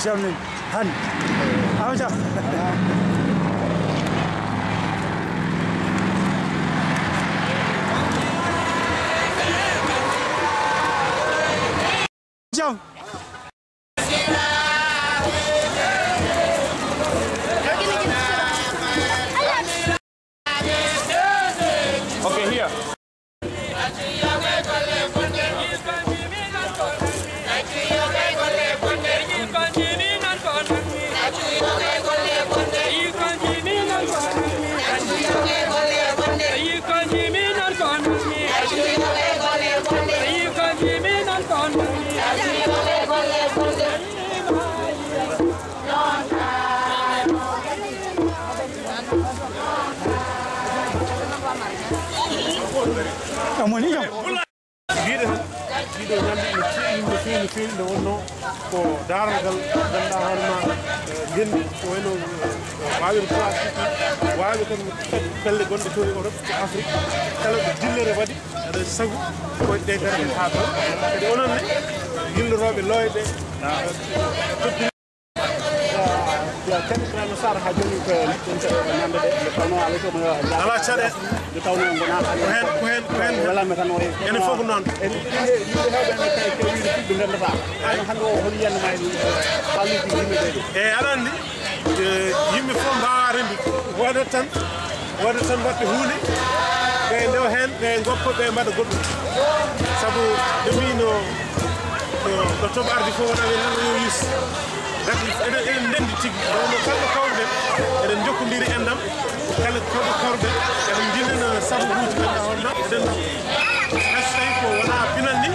Jamnin han aja jam okay here amoni jam Video ñandi no wonno ko darangal ganda harma gendi ko weno wawi pratique wawi tan pelle gonde to Europe to Afrique kala ko dillere wadi ada sagu ko de garde ha do kadi onon ne yillorobe loyde ya tan krano sar ha joni ko nande de tawno ala ko ala chade de tawno ngona ko hen wala me tan wori ene fofu non en yimbe hawbe ne kay ko yiri tuddu ndenda fa ay hando hol yenn may palli ci yimbe de e arandi yimbe fo mbaarembi wada tan wadde huune be ndew hen be goppo be mbada goddum sabu demino ko to ardi fo wona nan yo yis gati eden ndendi tigi no kala kawde eden jokkondiri endam kala kawde eden dinna sabu huuji kala honna eden hashtag ko wona binandi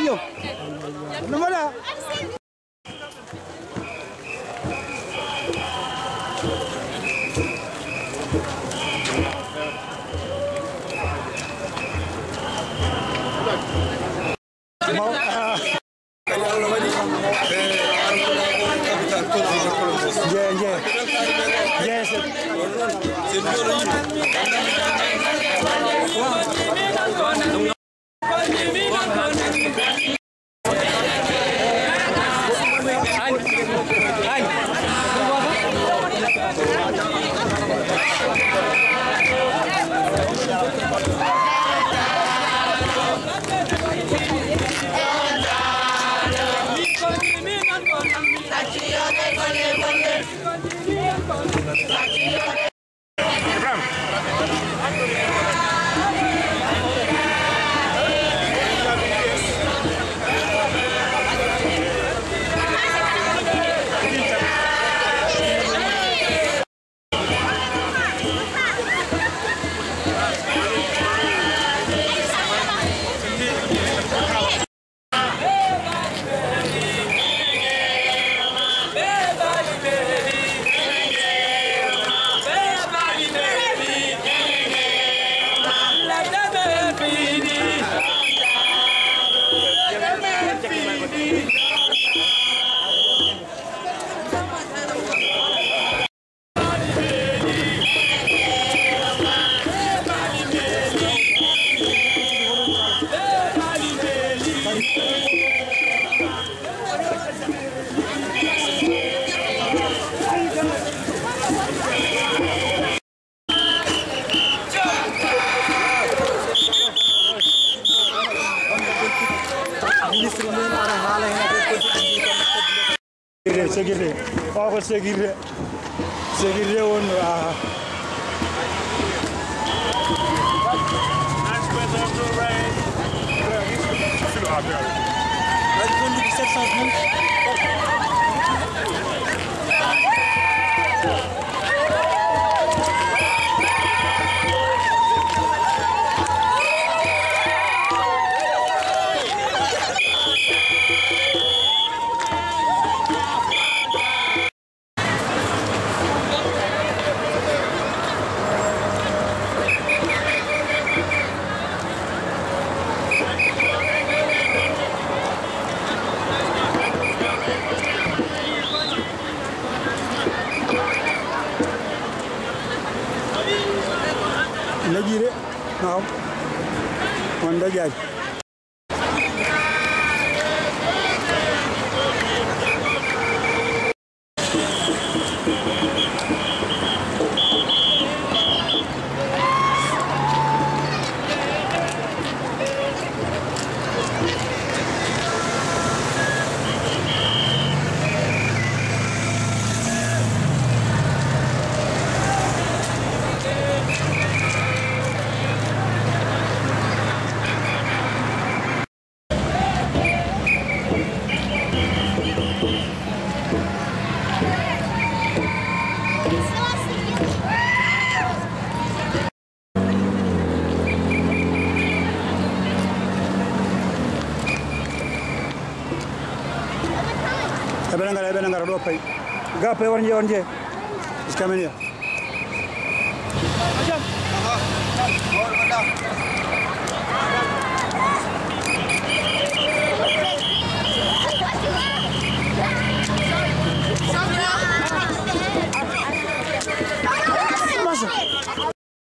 Yo, no mana? Hey! Segire, oh segire, segire on. Lagi deh, nah, mana jadi? Ebenangara do pay. Ga pay wonje. Is coming here.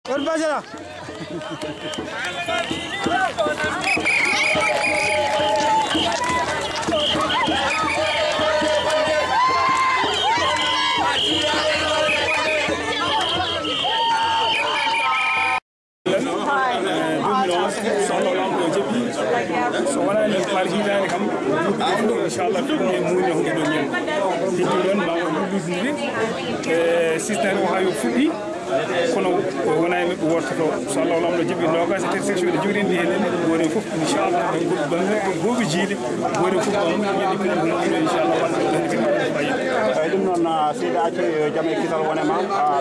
What bajara? kono wona e wortoto so Allah lamdo jibi nogas intersection de jurindi helen woni fof inshallah gobi jiide woni fof yedi ko inshallah wala dum non sida ci jame kital wonema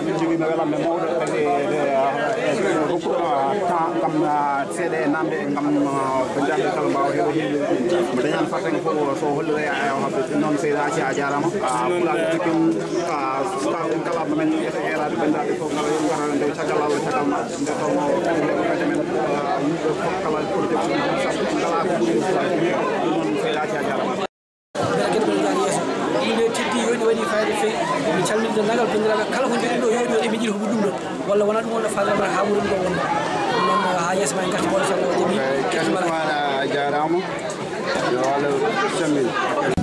min jigi me wala me mawdo e rukku ta kam cede namde ngam be jande kala bawo hebo mi dañan faten ko so holle ay habbe non sida ci a jarama pula tikin kala men era de bendade ko nde cagala wala cagalma nde to mo men yimbe ko kala protection kala ko non sida ci a jarama wadi faade fe mi calminde nagal bandiraɓe kala ko joni ɗo yoɗi waɗi mi jiɗi ko ɗum ɗon walla wona ɗum wonno faade mara ha wurum ɗo wonno non ha yeeso ma en garti bono so Allah jaɓi jarama yo Allah semmin